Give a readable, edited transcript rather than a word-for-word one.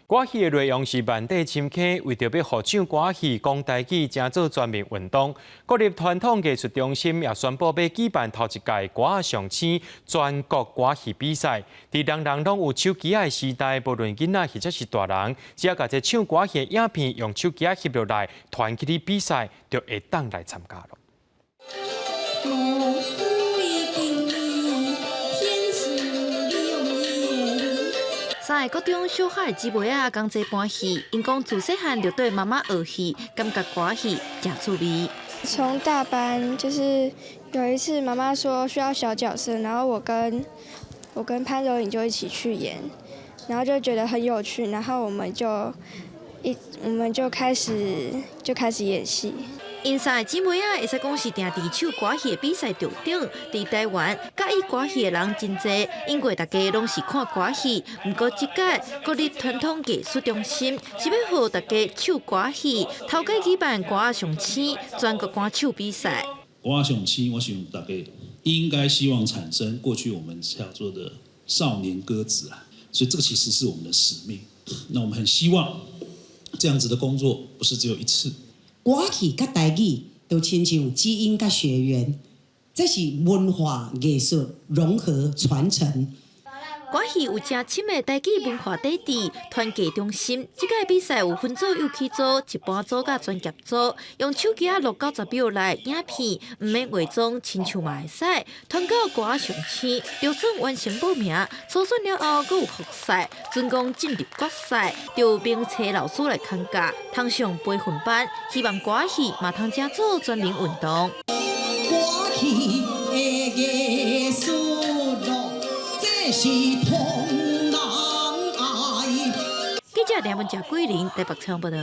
歌戏的内容是万底深刻，为着要互唱歌戏、讲台语，正做全面运动。国立传统艺术中心也宣布要举办头一届歌仔上星全国歌戏比赛。伫人人拢有手机的时代，无论囡仔或者是大人，只要把这唱歌戏的影片用手机翕落来，传起哩比赛，就会当来参加咯。 三个国中小孩姊妹仔讲这盘戏，因讲自细汉就对妈妈学戏，感觉歌戏真趣味。从大班就是有一次妈妈说需要小角色，然后我跟潘柔颖就一起去演，然后就觉得很有趣，然后我们就开始演戏。 因三个姊妹仔会使讲是定伫唱歌戏的比赛场顶，伫台湾介意歌戏的人真侪，因为大家拢是看歌戏。不过这届国立传统艺术中心是要互大家唱歌戏，头届举办歌仔上星全国歌唱比赛。歌仔上星，我想大家应该希望产生过去我们叫做的少年歌子啊，所以这个其实是我们的使命。那我们很希望这样子的工作不是只有一次。 歌戏甲台语都亲像基因甲血缘，这是文化艺术融合传承。歌戏有正深的台语文化底底，团结中心。这届比赛有分组、有机组、一般组甲专业组，用手机录90秒来影片，唔免伪装，亲像嘛会使。团到歌仔上星，就算完成报名，初选了后，阁有复赛，准讲进入决赛，就有名车老师来看教，通上培训班，希望歌仔戏嘛通正做全民运动。歌戏的艺术咯，这是同人爱。记者梁文佳、桂林台北采访报道。